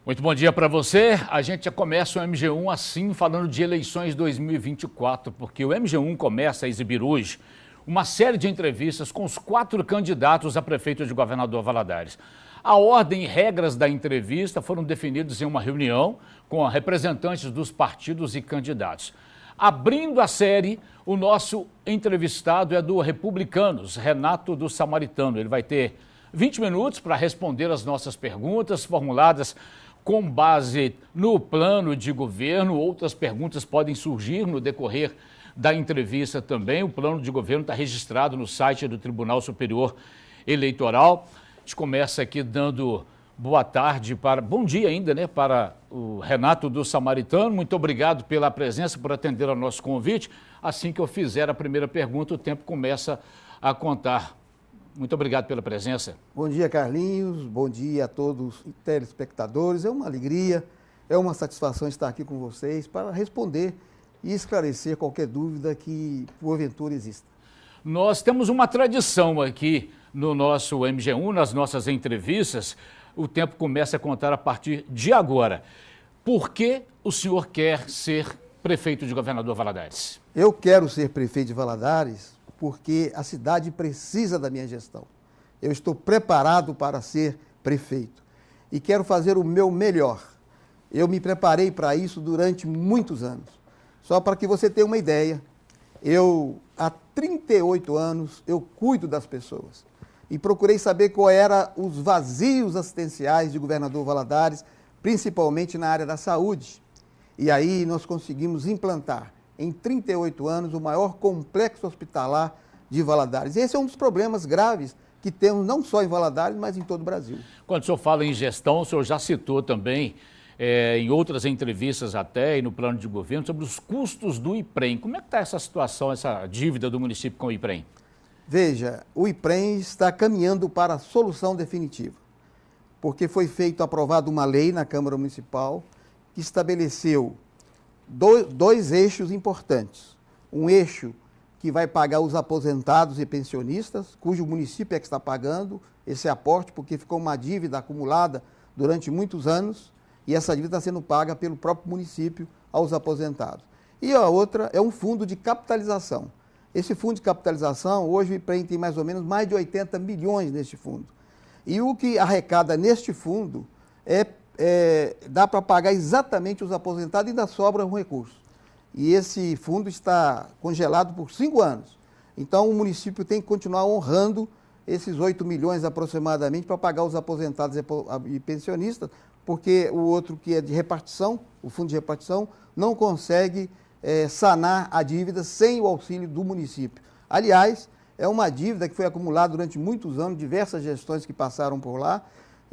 Muito bom dia para você. A gente já começa o MG1 assim, falando de eleições 2024, porque o MG1 começa a exibir hoje uma série de entrevistas com os 4 candidatos a prefeito de Governador Valadares. A ordem e regras da entrevista foram definidos em uma reunião com representantes dos partidos e candidatos. Abrindo a série, o nosso entrevistado é do Republicanos, Renato do Samaritano. Ele vai ter 20 minutos para responder as nossas perguntas formuladas com base no plano de governo. Outras perguntas podem surgir no decorrer da entrevista também. O plano de governo está registrado no site do Tribunal Superior Eleitoral. A gente começa aqui dando boa tarde, bom dia ainda, né, para o Renato do Samaritano. Muito obrigado pela presença, por atender ao nosso convite. Assim que eu fizer a primeira pergunta, o tempo começa a contar. Muito obrigado pela presença. Bom dia, Carlinhos. Bom dia a todos os telespectadores. É uma alegria, é uma satisfação estar aqui com vocês para responder e esclarecer qualquer dúvida que, porventura, exista. Nós temos uma tradição aqui no nosso MG1, nas nossas entrevistas. O tempo começa a contar a partir de agora. Por que o senhor quer ser prefeito de Governador Valadares? Eu quero ser prefeito de Valadares porque a cidade precisa da minha gestão. Eu estou preparado para ser prefeito e quero fazer o meu melhor. Eu me preparei para isso durante muitos anos. Só para que você tenha uma ideia, há 38 anos, eu cuido das pessoas e procurei saber qual eram os vazios assistenciais de Governador Valadares, principalmente na área da saúde. E aí nós conseguimos implantar em 38 anos, o maior complexo hospitalar de Valadares. Esse é um dos problemas graves que temos não só em Valadares, mas em todo o Brasil. Quando o senhor fala em gestão, o senhor já citou também, em outras entrevistas até, e no plano de governo, sobre os custos do IPREM. Como é que está essa situação, essa dívida do município com o IPREM? Veja, o IPREM está caminhando para a solução definitiva, porque foi aprovada uma lei na Câmara Municipal que estabeleceu dois eixos importantes. Um eixo que vai pagar os aposentados e pensionistas, cujo município é que está pagando esse aporte, porque ficou uma dívida acumulada durante muitos anos, e essa dívida está sendo paga pelo próprio município aos aposentados. E a outra é um fundo de capitalização. Esse fundo de capitalização, hoje o IPREM tem mais ou menos mais de 80 milhões neste fundo. E o que arrecada neste fundo dá para pagar exatamente os aposentados e ainda sobra um recurso. E esse fundo está congelado por 5 anos. Então o município tem que continuar honrando esses 8 milhões aproximadamente para pagar os aposentados e pensionistas, porque o outro que é de repartição, o fundo de repartição, não consegue sanar a dívida sem o auxílio do município. Aliás, é uma dívida que foi acumulada durante muitos anos, diversas gestões que passaram por lá,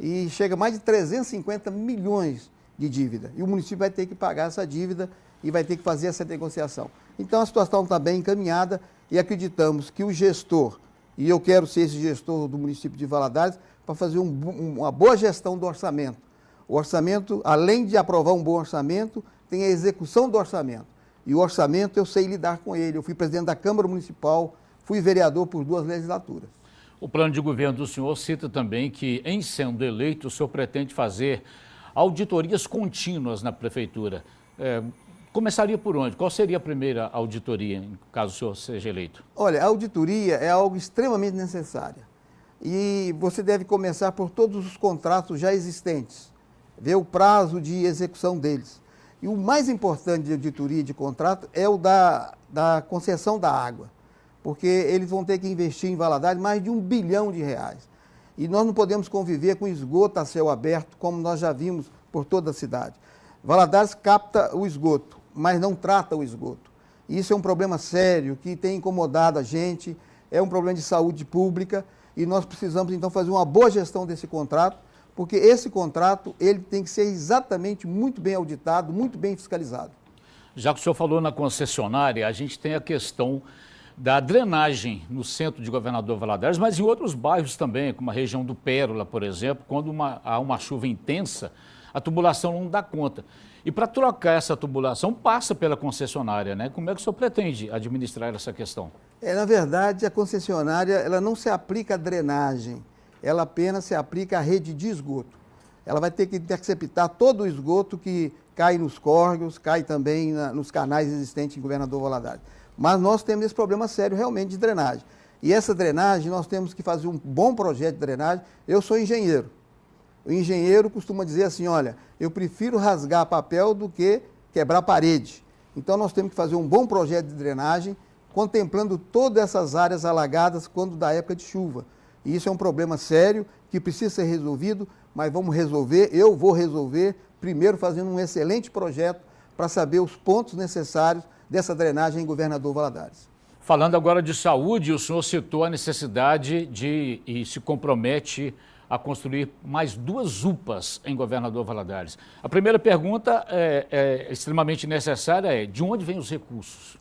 e chega a mais de 350 milhões de dívida. E o município vai ter que pagar essa dívida e vai ter que fazer essa negociação. Então a situação está bem encaminhada e acreditamos que o gestor, e eu quero ser esse gestor do município de Valadares, para fazer uma boa gestão do orçamento. O orçamento, além de aprovar um bom orçamento, tem a execução do orçamento. E o orçamento eu sei lidar com ele. Eu fui presidente da Câmara Municipal, fui vereador por 2 legislaturas. O plano de governo do senhor cita também que, em sendo eleito, o senhor pretende fazer auditorias contínuas na prefeitura. Começaria por onde? Qual seria a primeira auditoria, caso o senhor seja eleito? Olha, a auditoria é algo extremamente necessário. E você deve começar por todos os contratos já existentes, ver o prazo de execução deles. E o mais importante de auditoria de contrato é o da concessão da água, porque eles vão ter que investir em Valadares mais de R$1 bilhão. E nós não podemos conviver com esgoto a céu aberto, como nós já vimos por toda a cidade. Valadares capta o esgoto, mas não trata o esgoto. Isso é um problema sério que tem incomodado a gente, é um problema de saúde pública, e nós precisamos então fazer uma boa gestão desse contrato, porque esse contrato ele tem que ser exatamente muito bem auditado, muito bem fiscalizado. Já que o senhor falou na concessionária, a gente tem a questão da drenagem no centro de Governador Valadares, mas em outros bairros também, como a região do Pérola, por exemplo, quando há uma chuva intensa, a tubulação não dá conta. E para trocar essa tubulação passa pela concessionária, né? Como é que o senhor pretende administrar essa questão? Na verdade, a concessionária ela não se aplica à drenagem, ela apenas se aplica à rede de esgoto. ela vai ter que interceptar todo o esgoto que cai nos córregos, cai também nos canais existentes em Governador Valadares. Mas nós temos esse problema sério realmente de drenagem. E essa drenagem, nós temos que fazer um bom projeto de drenagem. Eu sou engenheiro. O engenheiro costuma dizer assim, olha, eu prefiro rasgar papel do que quebrar parede. Então nós temos que fazer um bom projeto de drenagem, contemplando todas essas áreas alagadas quando da época de chuva. E isso é um problema sério que precisa ser resolvido, mas vamos resolver, eu vou resolver, primeiro fazendo um excelente projeto para saber os pontos necessários dessa drenagem em Governador Valadares. Falando agora de saúde, o senhor citou a necessidade e se compromete a construir mais 2 UPAs em Governador Valadares. A primeira pergunta extremamente necessária é, de onde vêm os recursos?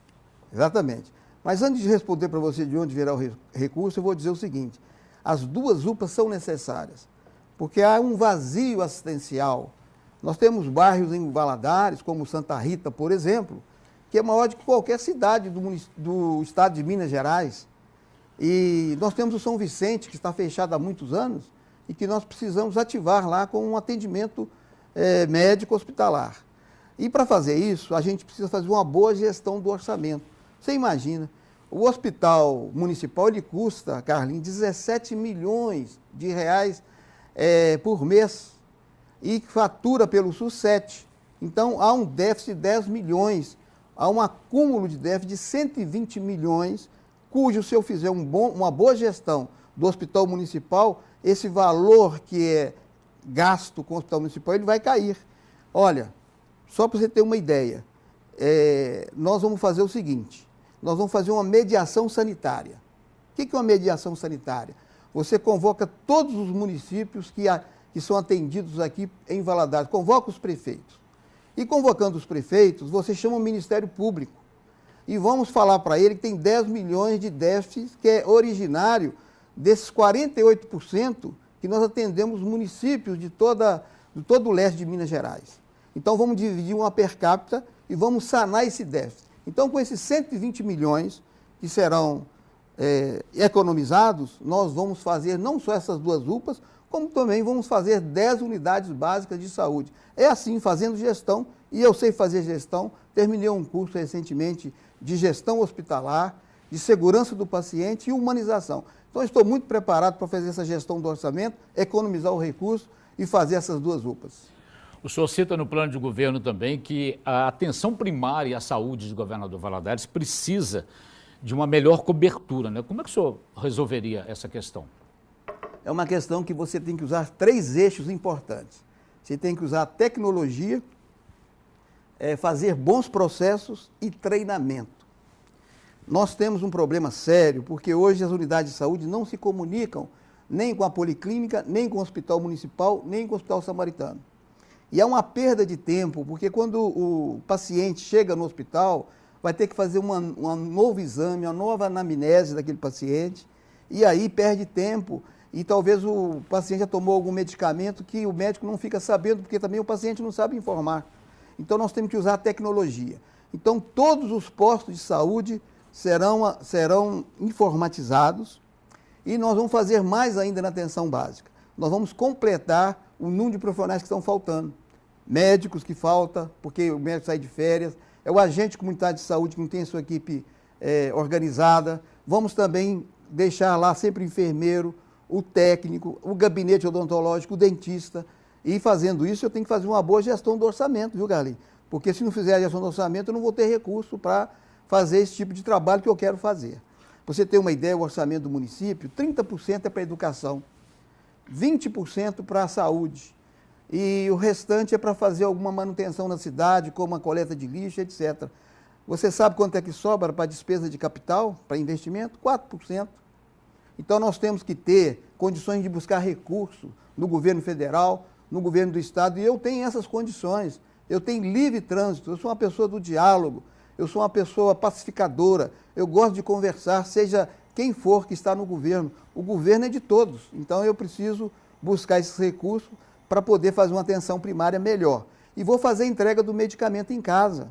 Exatamente. Mas antes de responder para você de onde virá o recurso, eu vou dizer o seguinte, as 2 UPAs são necessárias, porque há um vazio assistencial. Nós temos bairros em Valadares, como Santa Rita, por exemplo, que é maior do que qualquer cidade do estado de Minas Gerais. E nós temos o São Vicente, que está fechado há muitos anos, e que nós precisamos ativar lá com um atendimento médico hospitalar. E para fazer isso, a gente precisa fazer uma boa gestão do orçamento. Você imagina, o hospital municipal ele custa, Carlinhos, 17 milhões de reais por mês e fatura pelo SUS 7. Então, há um déficit de 10 milhões, há um acúmulo de déficit de 120 milhões, cujo, se eu fizer uma boa gestão do hospital municipal, esse valor que é gasto com o hospital municipal, ele vai cair. Olha, só para você ter uma ideia, nós vamos fazer o seguinte, nós vamos fazer uma mediação sanitária. O que é uma mediação sanitária? Você convoca todos os municípios que são atendidos aqui em Valadares, convoca os prefeitos. E convocando os prefeitos, você chama o Ministério Público e vamos falar para ele que tem 10 milhões de déficit, que é originário desses 48% que nós atendemos municípios de todo o leste de Minas Gerais. Então vamos dividir uma per capita e vamos sanar esse déficit. Então com esses 120 milhões que serão economizados, nós vamos fazer não só essas 2 UPAs, como também vamos fazer 10 unidades básicas de saúde. É assim, fazendo gestão, e eu sei fazer gestão, terminei um curso recentemente de gestão hospitalar, de segurança do paciente e humanização. Então, estou muito preparado para fazer essa gestão do orçamento, economizar o recurso e fazer essas 2 UPAs. O senhor cita no plano de governo também que a atenção primária à saúde de Governador Valadares precisa de uma melhor cobertura, né? Como é que o senhor resolveria essa questão? É uma questão que você tem que usar 3 eixos importantes. Você tem que usar a tecnologia, fazer bons processos e treinamento. Nós temos um problema sério, porque hoje as unidades de saúde não se comunicam nem com a policlínica, nem com o hospital municipal, nem com o hospital samaritano. E há uma perda de tempo, porque quando o paciente chega no hospital, vai ter que fazer um novo exame, uma nova anamnese daquele paciente, e aí perde tempo, e talvez o paciente já tomou algum medicamento que o médico não fica sabendo, porque também o paciente não sabe informar. Então nós temos que usar a tecnologia. Então todos os postos de saúde serão informatizados e nós vamos fazer mais ainda na atenção básica. Nós vamos completar o número de profissionais que estão faltando. Médicos que falta, porque o médico sai de férias, é o agente de comunidade de saúde que não tem a sua equipe organizada. Vamos também deixar lá sempre o enfermeiro, o técnico, o gabinete odontológico, o dentista. E fazendo isso, eu tenho que fazer uma boa gestão do orçamento, viu, Carlinhos? Porque se não fizer a gestão do orçamento, eu não vou ter recurso para fazer esse tipo de trabalho que eu quero fazer. Para você ter uma ideia, o orçamento do município, 30% é para a educação, 20% para a saúde, e o restante é para fazer alguma manutenção na cidade, como a coleta de lixo, etc. Você sabe quanto é que sobra para despesa de capital, para investimento? 4%. Então nós temos que ter condições de buscar recurso no governo federal, no governo do estado, e eu tenho essas condições. Eu tenho livre trânsito, eu sou uma pessoa do diálogo, eu sou uma pessoa pacificadora, eu gosto de conversar, seja quem for que está no governo. O governo é de todos, então eu preciso buscar esses recursos para poder fazer uma atenção primária melhor. E vou fazer a entrega do medicamento em casa.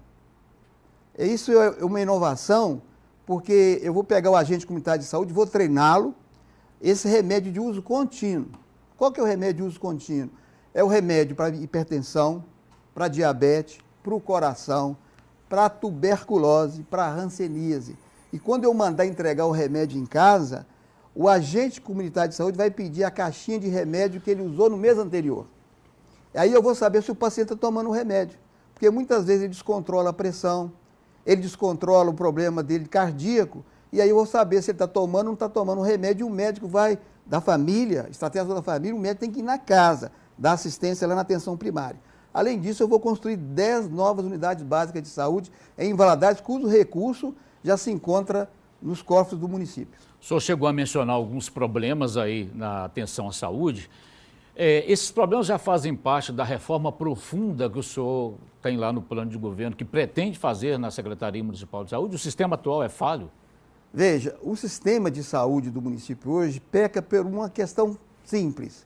Isso é uma inovação, porque eu vou pegar o agente comunitário de saúde, vou treiná-lo, esse remédio de uso contínuo. Qual que é o remédio de uso contínuo? É o remédio para hipertensão, para diabetes, para o coração, para tuberculose, para hanseníase. E quando eu mandar entregar o remédio em casa, o agente comunitário de saúde vai pedir a caixinha de remédio que ele usou no mês anterior. Aí eu vou saber se o paciente está tomando o remédio. Porque muitas vezes ele descontrola a pressão, ele descontrola o problema dele cardíaco, e aí eu vou saber se ele está tomando ou não está tomando o remédio, e o médico vai, da família, estratégia da família, o médico tem que ir na casa, dar assistência lá na atenção primária. Além disso, eu vou construir 10 novas unidades básicas de saúde em Valadares, cujo recurso já se encontra nos cofres do município. O senhor chegou a mencionar alguns problemas aí na atenção à saúde. Esses problemas já fazem parte da reforma profunda que o senhor tem lá no plano de governo, que pretende fazer na Secretaria Municipal de Saúde? O sistema atual é falho? Veja, o sistema de saúde do município hoje peca por uma questão simples.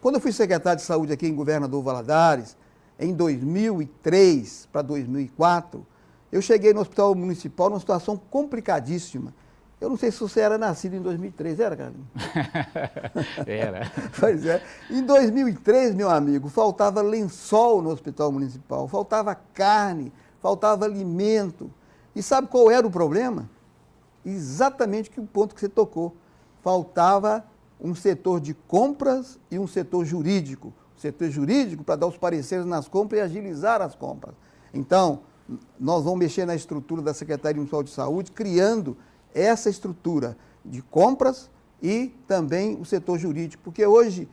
Quando eu fui secretário de saúde aqui em Governador Valadares, em 2003 para 2004, eu cheguei no hospital municipal numa situação complicadíssima. Eu não sei se você era nascido em 2003, era, Carlinhos? Era. Pois é. Em 2003, meu amigo, faltava lençol no hospital municipal, faltava carne, faltava alimento. E sabe qual era o problema? Exatamente o ponto que você tocou. Faltava um setor de compras e um setor jurídico. O setor jurídico para dar os pareceres nas compras e agilizar as compras. Então, nós vamos mexer na estrutura da Secretaria Municipal de Saúde, criando essa estrutura de compras e também o setor jurídico, porque hoje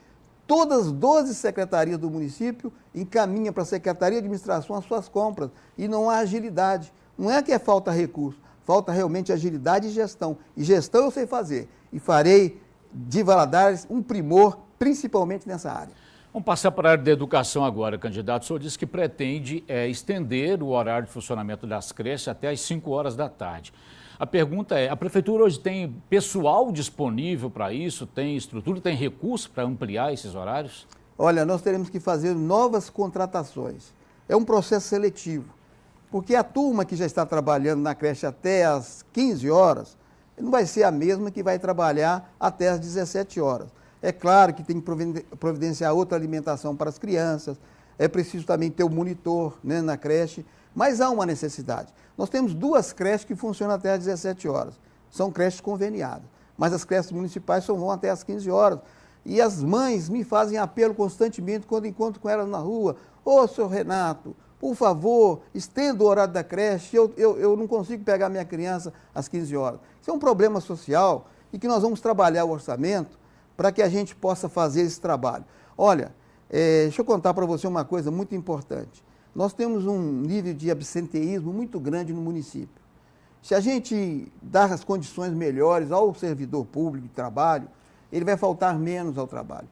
todas as 12 secretarias do município encaminham para a Secretaria de Administração as suas compras e não há agilidade. Não é que falta recurso, falta realmente agilidade e gestão. E gestão eu sei fazer e farei de Valadares um primor, principalmente nessa área. Vamos passar para a área da educação agora, candidato. O senhor disse que pretende estender o horário de funcionamento das creches até às 5 horas da tarde. A pergunta é, a Prefeitura hoje tem pessoal disponível para isso? Tem estrutura, tem recurso para ampliar esses horários? Olha, nós teremos que fazer novas contratações. É um processo seletivo, porque a turma que já está trabalhando na creche até às 15 horas, não vai ser a mesma que vai trabalhar até às 17 horas. É claro que tem que providenciar outra alimentação para as crianças, é preciso também ter o monitor, né, na creche, mas há uma necessidade. Nós temos 2 creches que funcionam até às 17 horas, são creches conveniadas, mas as creches municipais só vão até às 15 horas. E as mães me fazem apelo constantemente quando encontro com elas na rua: ô, senhor Renato, por favor, estenda o horário da creche, eu não consigo pegar minha criança às 15 horas. Isso é um problema social e que nós vamos trabalhar o orçamento para que a gente possa fazer esse trabalho. Olha, deixa eu contar para você uma coisa muito importante. Nós temos um nível de absenteísmo muito grande no município. Se a gente dar as condições melhores ao servidor público de trabalho, ele vai faltar menos ao trabalho.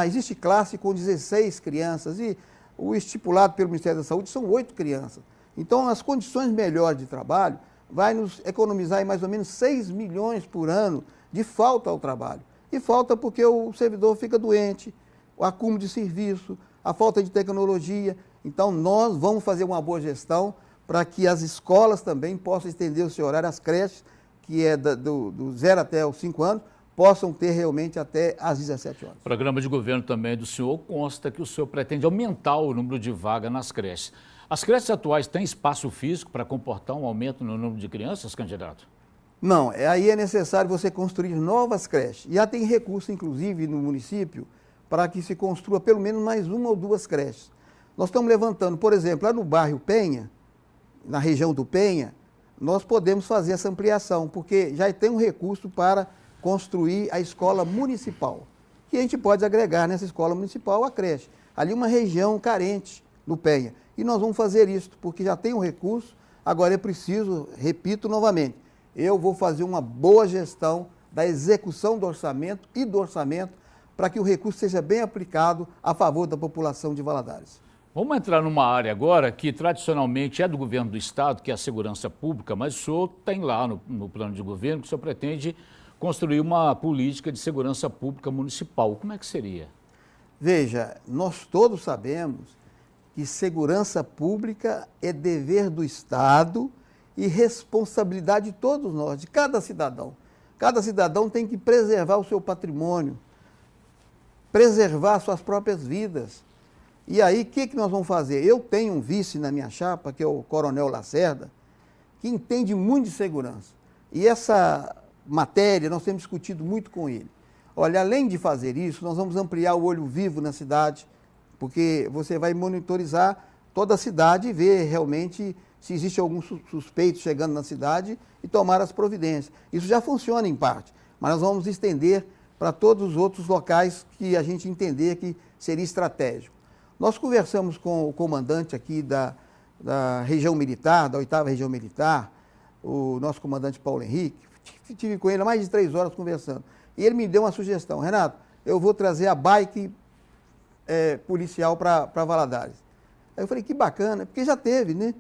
Existe classe com 16 crianças e o estipulado pelo Ministério da Saúde são 8 crianças. Então, as condições melhores de trabalho vai nos economizar em mais ou menos 6 milhões por ano de falta ao trabalho. E falta porque o servidor fica doente, o acúmulo de serviço, a falta de tecnologia. Então, nós vamos fazer uma boa gestão para que as escolas também possam estender o seu horário, as creches, que é do 0 até os 5 anos, possam ter realmente até às 17 horas. O programa de governo também do senhor consta que o senhor pretende aumentar o número de vagas nas creches. As creches atuais têm espaço físico para comportar um aumento no número de crianças, candidato? Não, aí é necessário você construir novas creches. Já tem recurso, inclusive, no município, para que se construa pelo menos mais 1 ou 2 creches. Nós estamos levantando, por exemplo, lá no bairro Penha, na região do Penha, nós podemos fazer essa ampliação, porque já tem um recurso para construir a escola municipal, que a gente pode agregar nessa escola municipal a creche. Ali uma região carente no Penha. E nós vamos fazer isso, porque já tem um recurso, agora é preciso, repito novamente, eu vou fazer uma boa gestão da execução do orçamento e do orçamento para que o recurso seja bem aplicado a favor da população de Valadares. Vamos entrar numa área agora que tradicionalmente é do governo do estado, que é a segurança pública, mas o senhor tem lá no plano de governo que o senhor pretende construir uma política de segurança pública municipal. Como é que seria? Veja, nós todos sabemos que segurança pública é dever do Estado e responsabilidade de todos nós, de cada cidadão. Cada cidadão tem que preservar o seu patrimônio, preservar suas próprias vidas. E aí, o que nós vamos fazer? Eu tenho um vice na minha chapa, que é o Coronel Lacerda, que entende muito de segurança. E essa matéria nós temos discutido muito com ele. Olha, além de fazer isso, nós vamos ampliar o olho vivo na cidade, porque você vai monitorizar toda a cidade e ver realmente se existe algum suspeito chegando na cidade e tomar as providências. Isso já funciona em parte, mas nós vamos estender para todos os outros locais que a gente entender que seria estratégico. Nós conversamos com o comandante aqui da região militar, da 8ª Região Militar, o nosso comandante Paulo Henrique, estive com ele há mais de 3 horas conversando. E ele me deu uma sugestão: Renato, eu vou trazer a bike policial para Valadares. Aí eu falei, que bacana, porque já teve, né?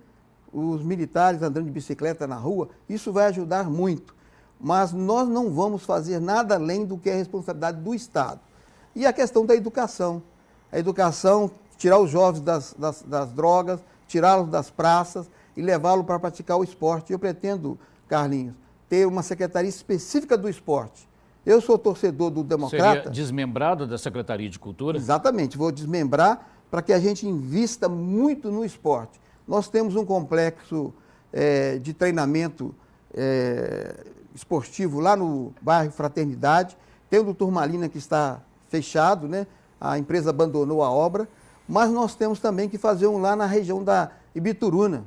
Os militares andando de bicicleta na rua, isso vai ajudar muito. Mas nós não vamos fazer nada além do que é responsabilidade do Estado. E a questão da educação. A educação, tirar os jovens das drogas, tirá-los das praças e levá-los para praticar o esporte. Eu pretendo, Carlinhos, ter uma secretaria específica do esporte. Eu sou torcedor do Democrata. Seria desmembrado da Secretaria de Cultura? Exatamente, vou desmembrar para que a gente invista muito no esporte. Nós temos um complexo de treinamento esportivo lá no bairro Fraternidade, tem o do Turmalina que está fechado, né? A empresa abandonou a obra, mas nós temos também que fazer um lá na região da Ibituruna.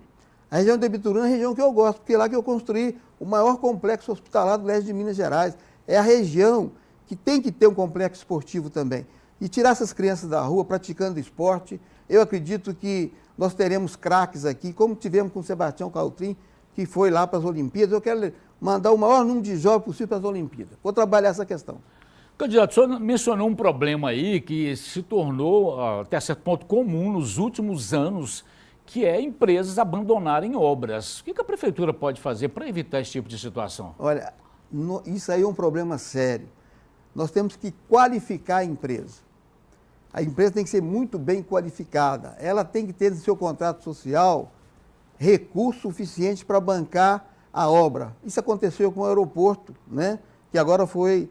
A região da Ibituruna é a região que eu gosto, porque é lá que eu construí o maior complexo hospitalar do leste de Minas Gerais. É a região que tem que ter um complexo esportivo também. E tirar essas crianças da rua praticando esporte, eu acredito que nós teremos craques aqui, como tivemos com o Sebastião Caltrim, que foi lá para as Olimpíadas. Eu quero mandar o maior número de jovens possível para as Olimpíadas. Vou trabalhar essa questão. Candidato, o senhor mencionou um problema aí que se tornou, até certo ponto, comum nos últimos anos, que é empresas abandonarem obras. O que a Prefeitura pode fazer para evitar esse tipo de situação? Olha, isso aí é um problema sério. Nós temos que qualificar a empresa. A empresa tem que ser muito bem qualificada. Ela tem que ter no seu contrato social recurso suficiente para bancar a obra. Isso aconteceu com o aeroporto, né? Que agora foi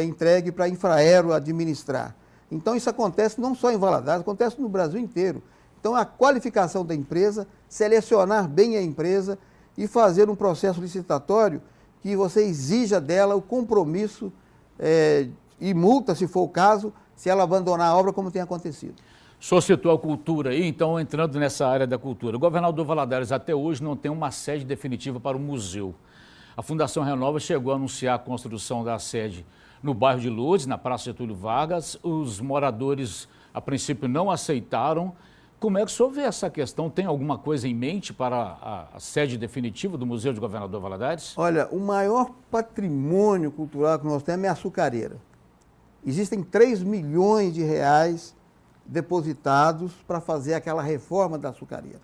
entregue para a Infraero administrar. Então isso acontece não só em Valadares, acontece no Brasil inteiro. Então a qualificação da empresa, selecionar bem a empresa e fazer um processo licitatório que você exija dela o compromisso e multa, se for o caso, se ela abandonar a obra, como tem acontecido. O senhor citou a cultura aí, então entrando nessa área da cultura. O governador Valadares até hoje não tem uma sede definitiva para o museu. A Fundação Renova chegou a anunciar a construção da sede no bairro de Lourdes, na Praça Getúlio Vargas. Os moradores, a princípio, não aceitaram. Como é que o senhor vê essa questão? Tem alguma coisa em mente para a sede definitiva do Museu de Governador Valadares? Olha, o maior patrimônio cultural que nós temos é a açucareira. Existem 3 milhões de reais depositados para fazer aquela reforma da açucareira.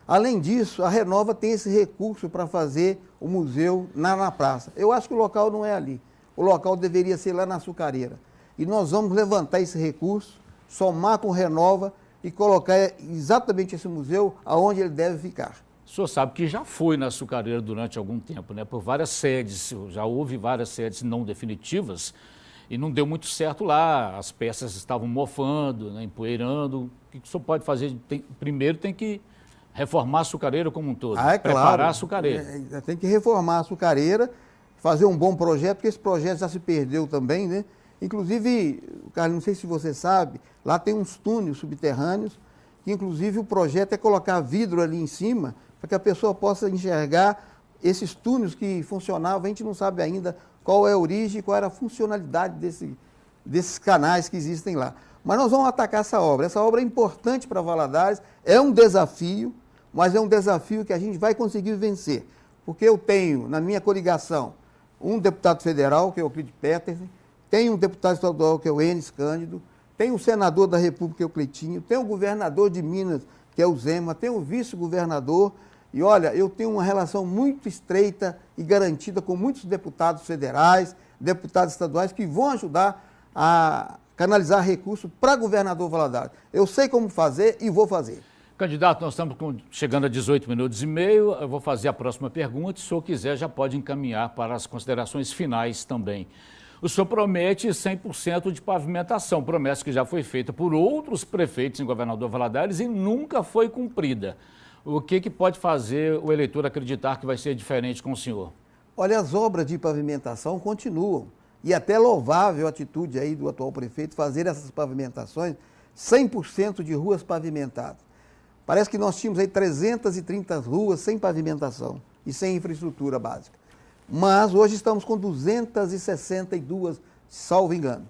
Além disso, a Renova tem esse recurso para fazer o museu na praça. Eu acho que o local não é ali. O local deveria ser lá na açucareira. E nós vamos levantar esse recurso, somar com Renova e colocar exatamente esse museu aonde ele deve ficar. O senhor sabe que já foi na açucareira durante algum tempo, né? Por várias sedes, já houve várias sedes não definitivas e não deu muito certo lá. As peças estavam mofando, né, empoeirando. O que o senhor pode fazer? Primeiro tem que reformar a açucareira como um todo, preparar a açucareira. Tem que reformar a açucareira, fazer um bom projeto, porque esse projeto já se perdeu também, né? Inclusive, Carlos, não sei se você sabe, lá tem uns túneis subterrâneos, que inclusive o projeto é colocar vidro ali em cima, para que a pessoa possa enxergar esses túneis que funcionavam. A gente não sabe ainda qual é a origem, qual era a funcionalidade desses canais que existem lá. Mas nós vamos atacar essa obra. Essa obra é importante para Valadares, é um desafio, mas é um desafio que a gente vai conseguir vencer. Porque eu tenho, na minha coligação, um deputado federal, que é o Euclide Petersen, tenho um deputado estadual, que é o Enes Cândido, tenho um senador da República, que é o Cleitinho, tenho o governador de Minas, que é o Zema, tenho o vice-governador, e olha, eu tenho uma relação muito estreita e garantida com muitos deputados federais, deputados estaduais, que vão ajudar a canalizar recursos para governador Valadares. Eu sei como fazer e vou fazer. Candidato, nós estamos chegando a 18 minutos e meio, eu vou fazer a próxima pergunta, se o senhor quiser já pode encaminhar para as considerações finais também. o senhor promete 100% de pavimentação, promessa que já foi feita por outros prefeitos em Governador Valadares e nunca foi cumprida. O que pode fazer o eleitor acreditar que vai ser diferente com o senhor? Olha, as obras de pavimentação continuam. E até louvável a atitude aí do atual prefeito fazer essas pavimentações, 100% de ruas pavimentadas. Parece que nós tínhamos aí 330 ruas sem pavimentação e sem infraestrutura básica. Mas hoje estamos com 262, salvo engano.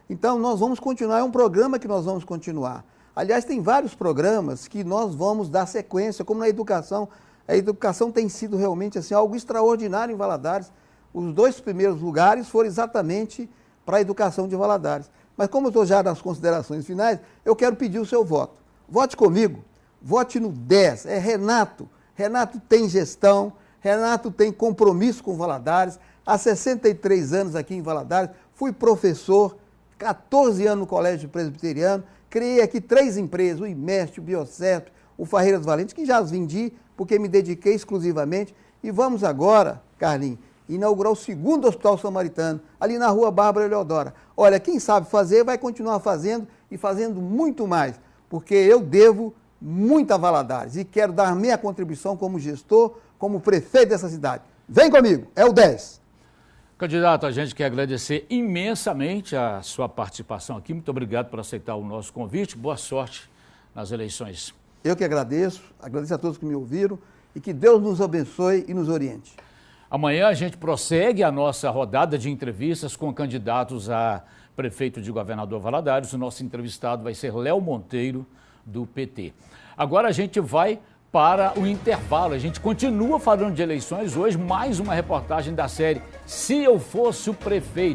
Então nós vamos continuar, é um programa que nós vamos continuar. Aliás, tem vários programas que nós vamos dar sequência, como na educação. A educação tem sido realmente assim, algo extraordinário em Valadares. Os 2 primeiros lugares foram exatamente para a educação de Valadares. Mas como eu estou já nas considerações finais, eu quero pedir o seu voto. Vote comigo, vote no 10, é Renato. Renato tem gestão, Renato tem compromisso com Valadares. Há 63 anos aqui em Valadares, fui professor, 14 anos no Colégio Presbiteriano, criei aqui 3 empresas, o IMEST, o Biocerto, o Farreiras Valentes, que já as vendi, porque me dediquei exclusivamente. E vamos agora, Carlinhos, inaugurar o 2º Hospital Samaritano, ali na Rua Bárbara Eleodora. Olha, quem sabe fazer, vai continuar fazendo e fazendo muito mais, porque eu devo muito a Valadares e quero dar minha contribuição como gestor, como prefeito dessa cidade. Vem comigo, é o 10. Candidato, a gente quer agradecer imensamente a sua participação aqui. Muito obrigado por aceitar o nosso convite. Boa sorte nas eleições. Eu que agradeço a todos que me ouviram e que Deus nos abençoe e nos oriente. Amanhã a gente prossegue a nossa rodada de entrevistas com candidatos a prefeito de Governador Valadares. O nosso entrevistado vai ser Léo Monteiro, do PT. Agora a gente vai para o intervalo. A gente continua falando de eleições. Hoje, mais uma reportagem da série Se Eu Fosse o Prefeito.